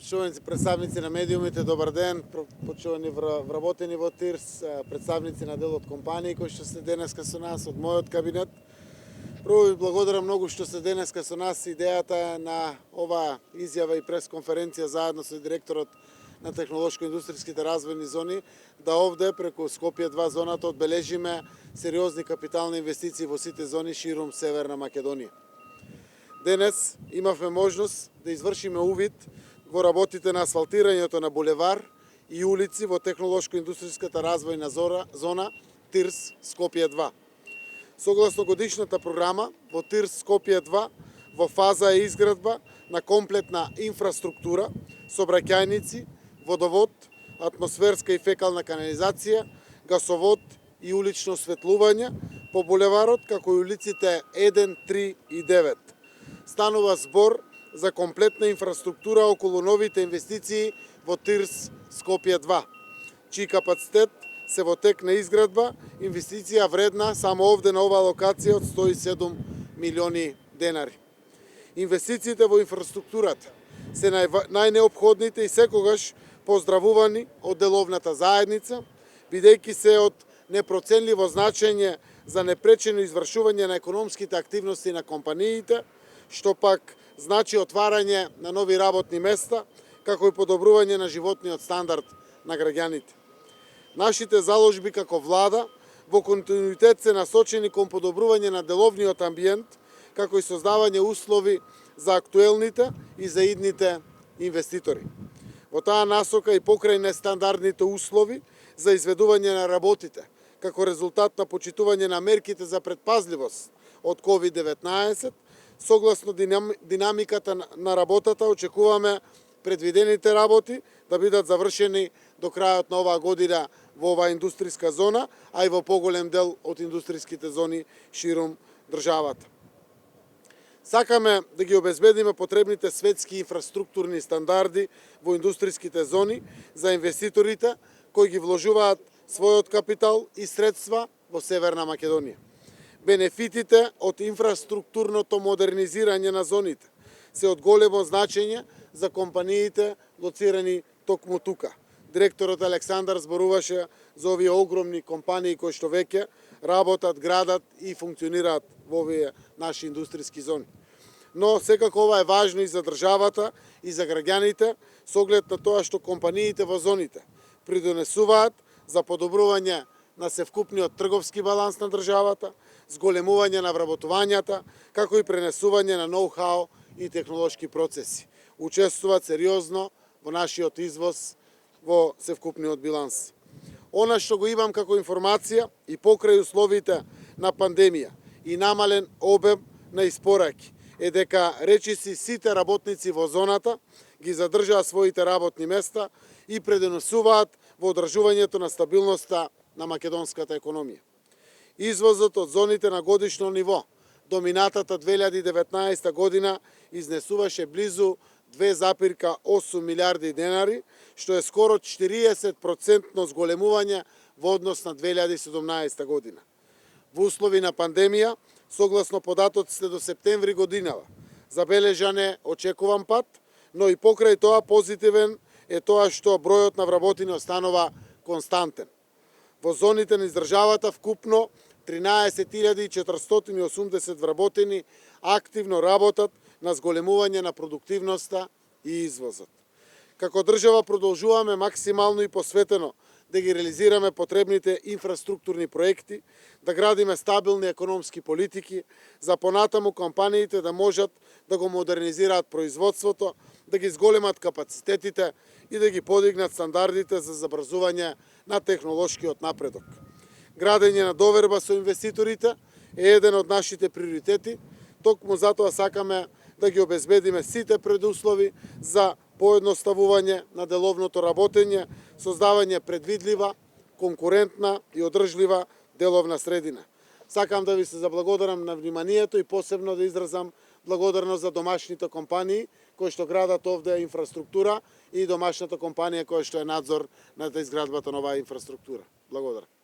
Почувани представници на медиумите, добар ден. Почувани вработени во ТИРС, представници на дел од компании кои што сте денеска со нас, од мојот кабинет. Прво ви благодарам многу што сте денеска со нас. Идејата на оваа изјава и пресконференција заедно со директорот на технолошко-индустријските развојни зони, да овде преку Скопје 2 зоната одбележиме сериозни капитални инвестиции во сите зони ширум Северна Македонија. Денес имавме можност да извршиме увид во работите на асфалтирањето на булевар и улици во технолошко-индустријската развојна зона ТИРС Скопје 2. Согласно годишната програма, во ТИРС Скопје 2 во фаза е изградба на комплетна инфраструктура, сообраќајници, водовод, атмосферска и фекална канализација, гасовод и улично осветлување по булеварот, како и улиците 1, 3 и 9. Станува збор за комплетна инфраструктура околу новите инвестиции во ТИРС Скопје 2, чиј капацитет се во тек на изградба, инвестиција вредна само овде на оваа локација од 107 милиони денари. Инвестициите во инфраструктурата се најнеопходните и секогаш поздравувани од деловната заедница, бидејќи се од непроценливо значење за непречено извршување на економските активности на компаниите, што пак значи отварање на нови работни места, како и подобрување на животниот стандард на граѓаните. Нашите заложби како влада во континуитет се насочени кон подобрување на деловниот амбиент, како и создавање услови за актуелните и за идните инвеститори. Во таа насока и покрај нестандардните услови за изведување на работите, како резултат на почитување на мерките за предпазливост од COVID-19, согласно динамиката на работата, очекуваме предвидените работи да бидат завршени до крајот на оваа година во оваа индустријска зона, а и во поголем дел од индустријските зони ширум државата. Сакаме да ги обезбедиме потребните светски инфраструктурни стандарди во индустријските зони за инвеститорите кои ги вложуваат својот капитал и средства во Северна Македонија. Бенефитите од инфраструктурното модернизирање на зоните се од големо значење за компаниите лоцирани токму тука. Директорот Александар зборуваше за овие огромни компании кои што веќе работат, градат и функционираат во овие наши индустријски зони. Но секако ова е важно и за државата и за граѓаните, со оглед на тоа што компаниите во зоните придонесуваат за подобрување на севкупниот трговски баланс на државата, зголемување на вработувањата, како и пренесување на ноу-хау и технолошки процеси. Учествуваат сериозно во нашиот извоз во севкупниот биланс. Она што го имам како информација и покрај условите на пандемија и намален обем на испораки е дека речиси сите работници во зоната ги задржаа своите работни места и предонесуваат во одржувањето на стабилноста на македонската економија. Извозот од зоните на годишно ниво до минатата 2019 година изнесуваше близу 2,8 милиарди денари, што е скоро 40% зголемување во однос на 2017 година. Во услови на пандемија, согласно податоците до септември годинава, забележан е очекуван пат, но и покрај тоа позитивен е тоа што бројот на вработени останува константен. Во зоните на издржавата вкупно 13.480 вработени активно работат на зголемување на продуктивноста и извозот. Како држава продолжуваме максимално и посветено да ги реализираме потребните инфраструктурни проекти, да градиме стабилни економски политики, за понатаму компаниите да можат да го модернизираат производството, да ги зголемат капацитетите и да ги подигнат стандардите за забрзување на технолошкиот напредок. Градење на доверба со инвеститорите е еден од нашите приоритети, токму затоа сакаме да ги обезбедиме сите предуслови за поедноставување на деловното работење, создавање предвидлива, конкурентна и одржлива деловна средина. Сакам да ви се заблагодарам на вниманието и посебно да изразам благодарност за домашните компании кои што градат овде инфраструктура и домашната компанија која што е надзор над изградбата на оваа инфраструктура. Благодарам.